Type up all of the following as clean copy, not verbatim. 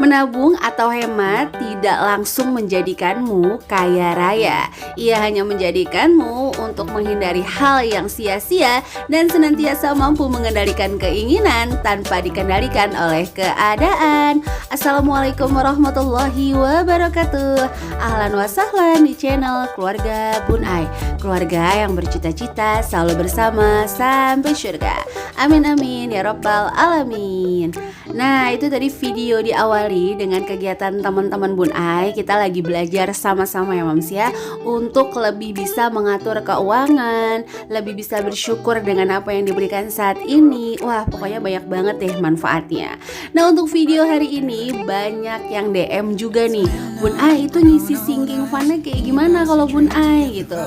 Menabung atau hemat tidak langsung menjadikanmu kaya raya. Ia hanya menjadikanmu untuk menghindari hal yang sia-sia dan senantiasa mampu mengendalikan keinginan tanpa dikendalikan oleh keadaan. Assalamualaikum warahmatullahi wabarakatuh. Ahlan wa sahlan di channel Keluarga Bun Ai. Keluarga yang bercita-cita selalu bersama sampai surga. Amin amin ya rabbal alamin. Nah, itu tadi video diawali dengan kegiatan teman-teman Bun Ai. Kita lagi belajar sama-sama ya Mams ya, untuk lebih bisa mengatur keuangan, lebih bisa bersyukur dengan apa yang diberikan saat ini. Wah, pokoknya banyak banget deh manfaatnya. Nah, untuk video hari ini banyak yang DM juga nih, Bun Ai itu ngisi sinking fund-nya kayak gimana kalau Bun Ai gitu.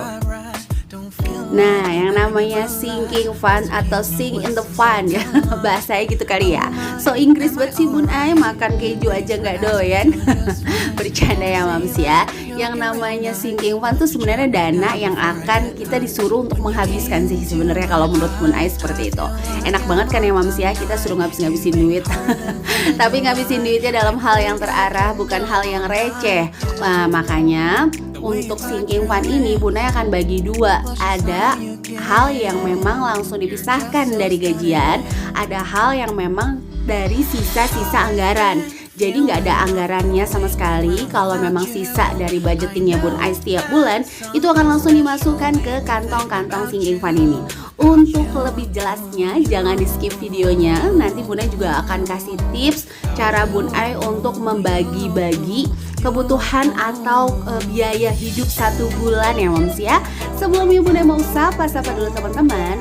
Nah, yang namanya sinking fund atau sing in the fund ya, bahasanya gitu kali ya. So Inggris buat si Bun Ai, makan keju aja nggak doyan. Bercanda ya Mams ya. Yang namanya sinking fund tuh sebenarnya dana yang akan kita disuruh untuk menghabiskan sih sebenarnya, kalau menurut Bun Ai seperti itu. Enak banget kan ya Mams ya, kita suruh ngabisin duit. Tapi ngabisin duitnya dalam hal yang terarah, bukan hal yang receh. Nah, makanya untuk sinking fund ini Bun Ai akan bagi dua. Ada hal yang memang langsung dipisahkan dari gajian, ada hal yang memang dari sisa-sisa anggaran. Jadi nggak ada anggarannya sama sekali. Kalau memang sisa dari budgetingnya Bun Ai setiap bulan, itu akan langsung dimasukkan ke kantong-kantong sinking fund ini. Untuk lebih jelasnya jangan di skip videonya. Nanti Bun Ai juga akan kasih tips cara Bun Ai untuk membagi-bagi kebutuhan atau biaya hidup 1 bulan ya Moms ya. Sebelumnya Bun Ai mau sapa dulu teman-teman.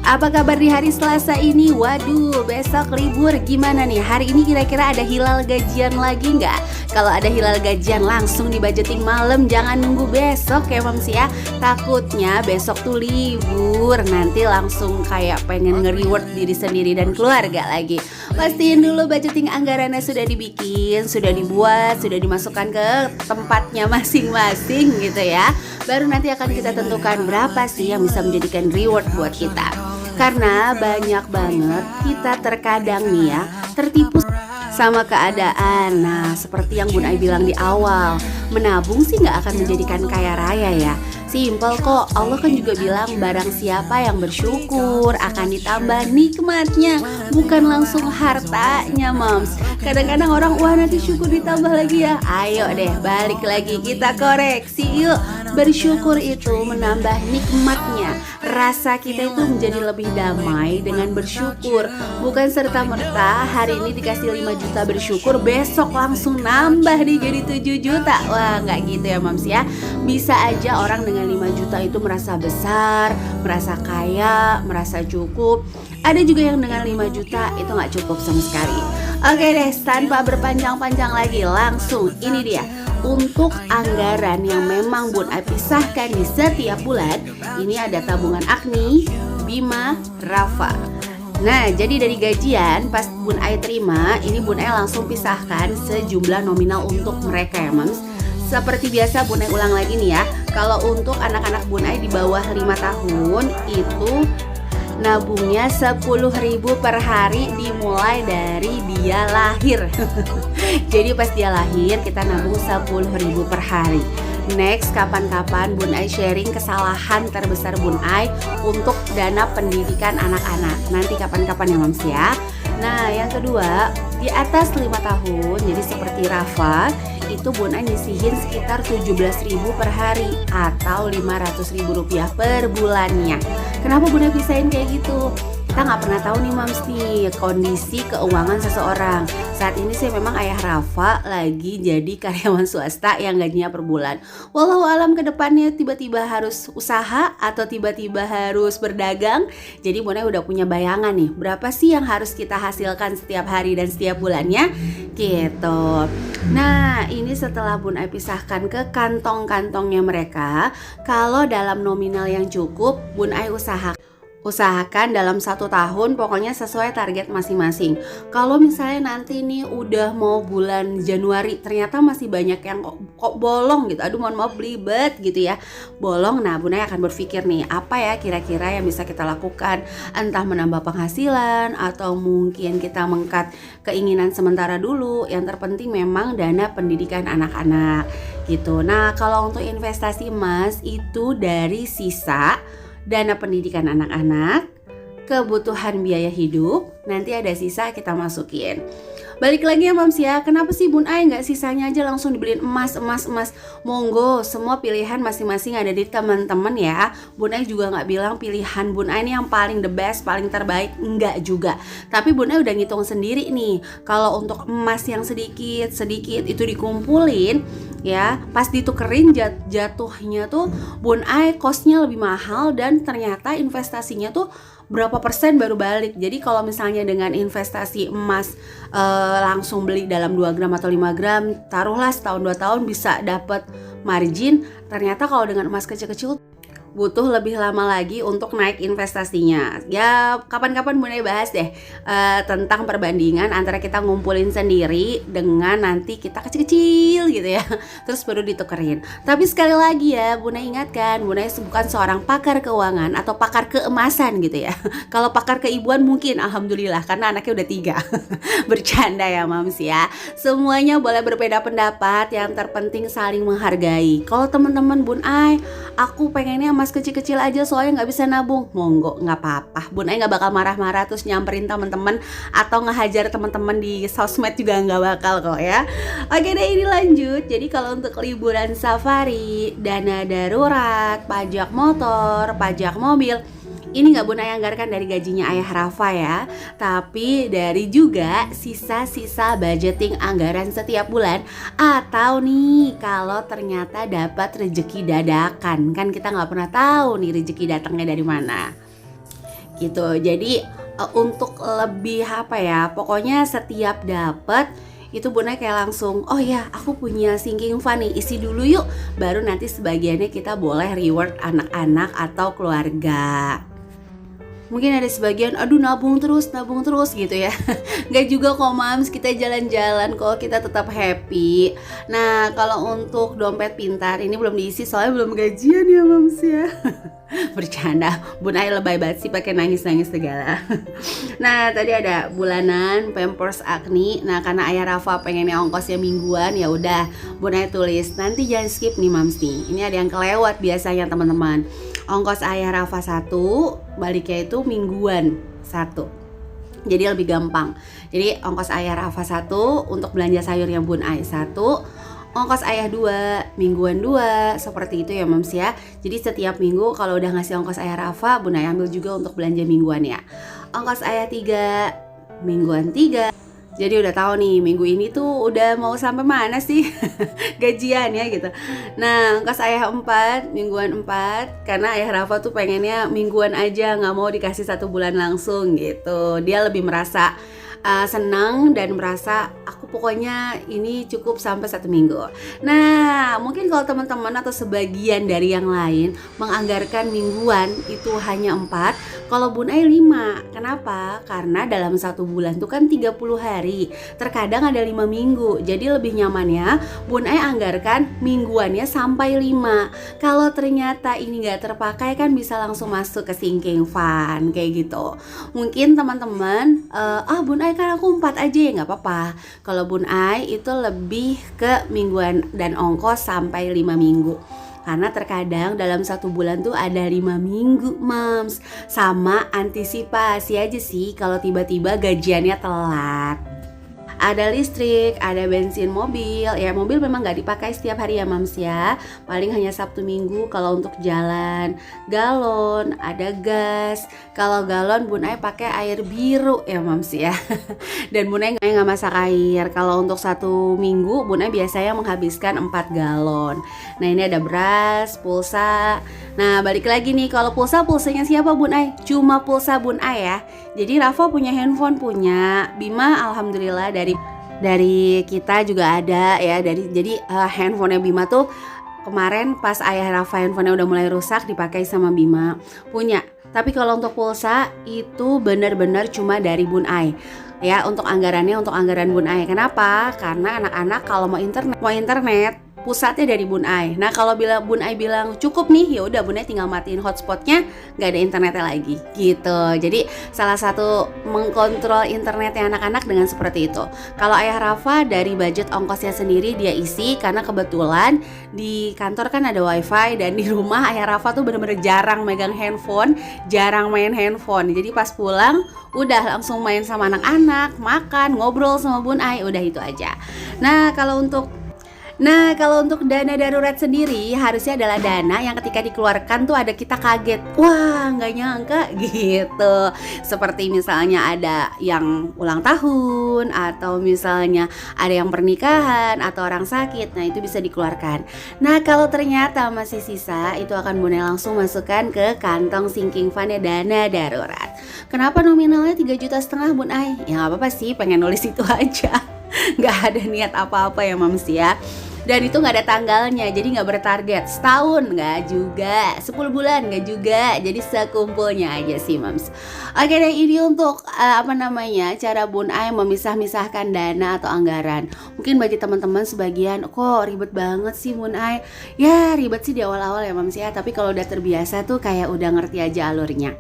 Apa kabar di hari Selasa ini? Waduh, besok libur. Gimana nih? Hari ini kira-kira ada hilal gajian lagi nggak? Kalau ada hilal gajian langsung dibudgeting malam, jangan nunggu besok ya Moms ya. Takutnya besok tuh libur, nanti langsung kayak pengen nge-reward diri sendiri dan keluarga lagi. Pastiin dulu budgeting anggarannya sudah dibikin, sudah dibuat, sudah dimasukkan ke tempatnya masing-masing gitu ya. Baru nanti akan kita tentukan berapa sih yang bisa menjadikan reward buat kita. Karena banyak banget kita terkadang nih ya tertipu sama keadaan. Nah, seperti yang Bun Ai bilang di awal, menabung sih nggak akan menjadikan kaya raya ya. Simpel kok, Allah kan juga bilang barang siapa yang bersyukur akan ditambah nikmatnya, bukan langsung hartanya Moms. Kadang-kadang orang, wah nanti syukur ditambah lagi ya. Ayo deh balik lagi, kita koreksi yuk. Bersyukur itu menambah nikmatnya. Rasa kita itu menjadi lebih damai dengan bersyukur. Bukan serta-merta hari ini dikasih 5 juta bersyukur, besok langsung nambah nih jadi 7 juta. Wah nggak gitu ya Moms ya. Bisa aja orang dengan 5 juta itu merasa besar, merasa kaya, merasa cukup. Ada juga yang dengan 5 juta itu nggak cukup sama sekali. Oke deh, tanpa berpanjang-panjang lagi, langsung ini dia. Untuk anggaran yang memang Bun Ai pisahkan di setiap bulan, ini ada tabungan Agni, Bima, Rafa. Nah, jadi dari gajian pas Bun Ai terima, ini Bun Ai langsung pisahkan sejumlah nominal untuk mereka ya Moms. Seperti biasa Bun Ai ulang lagi nih ya. Kalau untuk anak-anak Bun Ai di bawah 5 tahun itu nabungnya 10.000 per hari dimulai dari dia lahir. Jadi pas dia lahir kita nabung 10.000 per hari. Next, kapan-kapan Bun Ai sharing kesalahan terbesar Bun Ai untuk dana pendidikan anak-anak. Nanti kapan-kapan ya Moms ya. Nah, yang kedua, di atas 5 tahun, jadi seperti Rafa, itu Bun Ai nyisihin sekitar 17.000 per hari atau 500.000 rupiah per bulannya. Kenapa Bun Ai pisahin kayak gitu? Kita nggak pernah tahu nih Moms nih kondisi keuangan seseorang. Saat ini sih memang ayah Rafa lagi jadi karyawan swasta yang gajinya per bulan. Wallahu alam ke depannya tiba-tiba harus usaha atau tiba-tiba harus berdagang. Jadi Bun Ai udah punya bayangan nih berapa sih yang harus kita hasilkan setiap hari dan setiap bulannya gitu. Nah, ini setelah Bun Ai pisahkan ke kantong-kantongnya mereka. Kalau dalam nominal yang cukup, Bun Ai usahakan Usahakan dalam 1 tahun pokoknya sesuai target masing-masing. Kalau misalnya nanti nih udah mau bulan Januari ternyata masih banyak yang kok bolong gitu. Aduh mohon maaf belibet gitu ya. Bolong, nah Bunda akan berpikir nih apa ya kira-kira yang bisa kita lakukan. Entah menambah penghasilan atau mungkin kita mengkat keinginan sementara dulu. Yang terpenting memang dana pendidikan anak-anak gitu. Nah kalau untuk investasi emas itu dari sisa dana pendidikan anak-anak, kebutuhan biaya hidup, nanti ada sisa kita masukin. Balik lagi ya Mams ya, kenapa sih Bun Ai nggak sisanya aja langsung dibeliin emas? Monggo, semua pilihan masing-masing ada di teman-teman ya. Bun Ai juga nggak bilang pilihan Bun Ai ini yang paling the best, paling terbaik, enggak juga. Tapi Bun Ai udah ngitung sendiri nih, kalau untuk emas yang sedikit itu dikumpulin, ya pas ditukerin jatuhnya tuh Bun Ai costnya lebih mahal dan ternyata investasinya tuh berapa persen baru balik. Jadi kalau misalnya dengan investasi emas langsung beli dalam 2 gram atau 5 gram, taruhlah setahun 2 tahun bisa dapat margin. Ternyata kalau dengan emas kecil-kecil butuh lebih lama lagi untuk naik investasinya. Ya kapan-kapan mulai bahas deh tentang perbandingan antara kita ngumpulin sendiri dengan nanti kita kecil-kecil gitu ya, terus baru ditukerin. Tapi sekali lagi ya Bunda ingatkan, Bunda bukan seorang pakar keuangan atau pakar keemasan gitu ya. Kalau pakar keibuan mungkin alhamdulillah karena anaknya udah 3. Bercanda ya Mams ya. Semuanya boleh berbeda pendapat, yang terpenting saling menghargai. Kalau teman-teman Bun Ai, aku pengennya emas kecil-kecil aja soalnya nggak bisa nabung, monggo nggak apa-apa. Bun Ai nggak bakal marah-marah terus nyamperin teman-teman atau ngehajar teman-teman di sosmed juga nggak bakal kok ya. Oke deh, ini lanjut. Jadi kalau untuk liburan safari, dana darurat, pajak motor, pajak mobil, ini nggak Bun Ai anggarkan dari gajinya ayah Rafa ya, tapi dari juga sisa-sisa budgeting anggaran setiap bulan. Atau nih kalau ternyata dapat rezeki dadakan, kan kita nggak pernah tahu nih rezeki datangnya dari mana gitu. Jadi untuk lebih apa ya, pokoknya setiap dapat itu Bunda kayak langsung, oh ya aku punya sinking fund nih, isi dulu yuk, baru nanti sebagiannya kita boleh reward anak-anak atau keluarga. Mungkin ada sebagian, aduh nabung terus gitu ya. Gak juga kok Mams, kita jalan-jalan kok, kita tetap happy. Nah kalau untuk dompet pintar ini belum diisi soalnya belum gajian ya Mams ya. Bercanda, Bun Ai lebay banget sih pakai nangis-nangis segala. Nah tadi ada bulanan, Pampers Agni. Nah karena ayah Rafa pengennya ongkosnya mingguan, ya udah Bun Ai tulis. Nanti jangan skip nih Mams nih. Ini ada yang kelewat biasanya teman-teman. Ongkos ayah Rafa 1, baliknya itu mingguan 1. Jadi lebih gampang. Jadi ongkos ayah Rafa 1 untuk belanja sayurnya Bun Ai 1, ongkos ayah 2, mingguan 2, seperti itu ya Mams ya. Jadi setiap minggu kalau udah ngasih ongkos ayah Rafa, Bun Ai ambil juga untuk belanja mingguan ya. Ongkos ayah 3, mingguan 3. Jadi udah tahu nih minggu ini tuh udah mau sampai mana sih gajiannya gitu. Nah ongkos ayah 4, mingguan 4, karena ayah Rafa tuh pengennya mingguan aja, gak mau dikasih 1 bulan langsung gitu. Dia lebih merasa senang dan merasa aku pokoknya ini cukup sampai 1 minggu. Nah mungkin kalau teman-teman atau sebagian dari yang lain menganggarkan mingguan itu hanya 4, kalau Bun Ai 5. Kenapa? Karena dalam 1 bulan tuh kan 30 hari, terkadang ada 5 minggu. Jadi lebih nyamannya Bun Ai anggarkan mingguannya sampai 5. Kalau ternyata ini gak terpakai kan bisa langsung masuk ke sinking fund kayak gitu. Mungkin teman-teman Bun Ai kan aku 4 aja ya gak apa-apa. Kalau Bun Ai itu lebih ke mingguan dan ongkos sampai 5 minggu. Karena terkadang dalam 1 bulan tuh ada 5 minggu Mams. Sama antisipasi aja sih kalau tiba-tiba gajiannya telat. Ada listrik, ada bensin mobil. Ya mobil memang gak dipakai setiap hari ya Mams ya. Paling hanya Sabtu Minggu kalau untuk jalan. Galon, ada gas. Kalau galon Bun Ai pakai air biru ya Mams ya. Dan Bun Ai gak masak air. Kalau untuk 1 minggu Bun Ai biasanya menghabiskan 4 galon. Nah ini ada beras, pulsa. Nah balik lagi nih, kalau pulsanya siapa Bun Ai? Cuma pulsa Bun Ai ya. Jadi Rafa punya handphone, punya Bima alhamdulillah dari kita juga ada ya. Jadi handphonenya Bima tuh kemarin pas ayah Rafa handphonenya udah mulai rusak dipakai sama Bima. Punya Tapi kalau untuk pulsa itu benar-benar cuma dari Bun Ai. Ya, untuk anggarannya untuk anggaran Bun Ai. Kenapa? Karena anak-anak kalau mau internet pusatnya dari Bun Ai. Nah, kalau Bun Ai bilang cukup nih, ya udah Bun Ai tinggal matiin hotspotnya, nggak ada internetnya lagi gitu. Jadi salah satu mengkontrol internetnya anak-anak dengan seperti itu. Kalau ayah Rafa dari budget ongkosnya sendiri dia isi, karena kebetulan di kantor kan ada wifi, dan di rumah ayah Rafa tuh bener-bener jarang megang handphone, jarang main handphone. Jadi pas pulang udah langsung main sama anak-anak, makan, ngobrol sama Bun Ai, udah itu aja. Nah, kalau untuk dana darurat sendiri harusnya adalah dana yang ketika dikeluarkan tuh ada kita kaget. Wah, nggak nyangka gitu. Seperti misalnya ada yang ulang tahun, atau misalnya ada yang pernikahan, atau orang sakit. Nah, itu bisa dikeluarkan. Nah, kalau ternyata masih sisa, itu akan Bun Ai langsung masukkan ke kantong sinking fund dana darurat. Kenapa nominalnya 3,5 juta Bun Ai? Ya nggak apa-apa sih, pengen nulis itu aja. Nggak ada niat apa-apa ya Mams ya. Dan itu nggak ada tanggalnya, jadi nggak bertarget. Setahun nggak juga, 10 bulan nggak juga, jadi sekumpulnya aja sih Mams. Oke deh, ini untuk cara Bun Ai memisah-misahkan dana atau anggaran. Mungkin bagi teman-teman sebagian, kok ribet banget sih Bun Ai. Ya ribet sih di awal-awal ya Mams ya, tapi kalau udah terbiasa tuh kayak udah ngerti aja alurnya.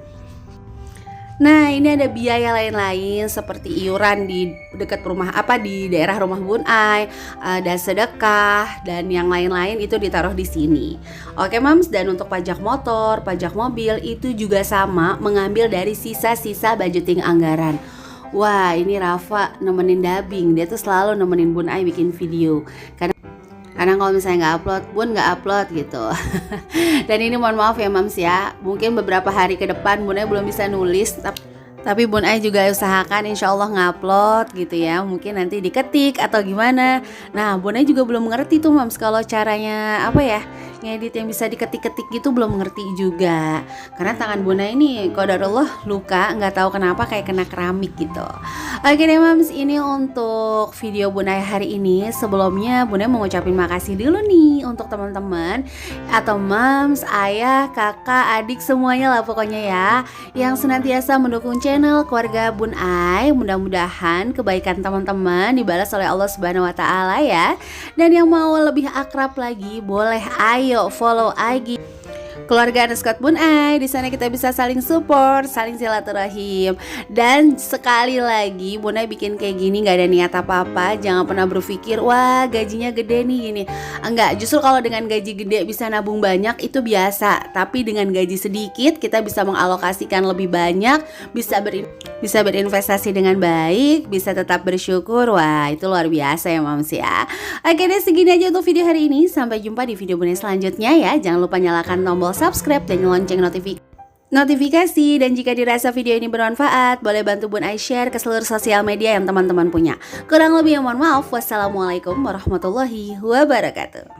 Nah, ini ada biaya lain-lain seperti iuran di dekat di daerah rumah Bun Ai, ada sedekah dan yang lain-lain itu ditaruh di sini. Oke, Mams, dan untuk pajak motor, pajak mobil itu juga sama, mengambil dari sisa-sisa budgeting anggaran. Wah, ini Rafa nemenin dubbing, dia tuh selalu nemenin Bun Ai bikin video. Karena kalau misalnya nggak upload, Bun nggak upload gitu. Dan ini mohon maaf ya Mams ya, mungkin beberapa hari ke depan Bun Ai belum bisa nulis, tapi Bun Ai juga usahakan insya Allah ngupload gitu ya. Mungkin nanti diketik atau gimana. Nah, Bun Ai juga belum ngerti tuh Mams kalau caranya ngedit yang bisa diketik-ketik gitu, belum ngerti juga. Karena tangan Bun Ai ini qadarullah luka, nggak tahu kenapa kayak kena keramik gitu. Oke deh Mams, ini untuk video Bun Ai hari ini. Sebelumnya Bun Ai mau ngucapin makasih dulu nih untuk teman-teman atau Mams, ayah, kakak, adik semuanya lah pokoknya ya, yang senantiasa mendukung channel keluarga Bun Ai. Mudah-mudahan kebaikan teman-teman dibalas oleh Allah Subhanahu wa taala ya. Dan yang mau lebih akrab lagi, boleh ayo follow IG Keluarga Underscore Bun Ai. Di sana kita bisa saling support, saling silaturahim. Dan sekali lagi Bun Ai bikin kayak gini gak ada niat apa-apa. Jangan pernah berpikir wah gajinya gede nih gini. Enggak, justru kalau dengan gaji gede bisa nabung banyak itu biasa. Tapi dengan gaji sedikit kita bisa mengalokasikan lebih banyak, bisa berinvestasi dengan baik, bisa tetap bersyukur. Wah, itu luar biasa ya Mams ya. Oke deh, segini aja untuk video hari ini. Sampai jumpa di video Bun Ai selanjutnya ya. Jangan lupa nyalakan tombol subscribe dan lonceng notifikasi. Dan jika dirasa video ini bermanfaat, boleh bantu Bun Ai share ke seluruh sosial media yang teman-teman punya. Kurang lebih mohon maaf. Wassalamualaikum warahmatullahi wabarakatuh.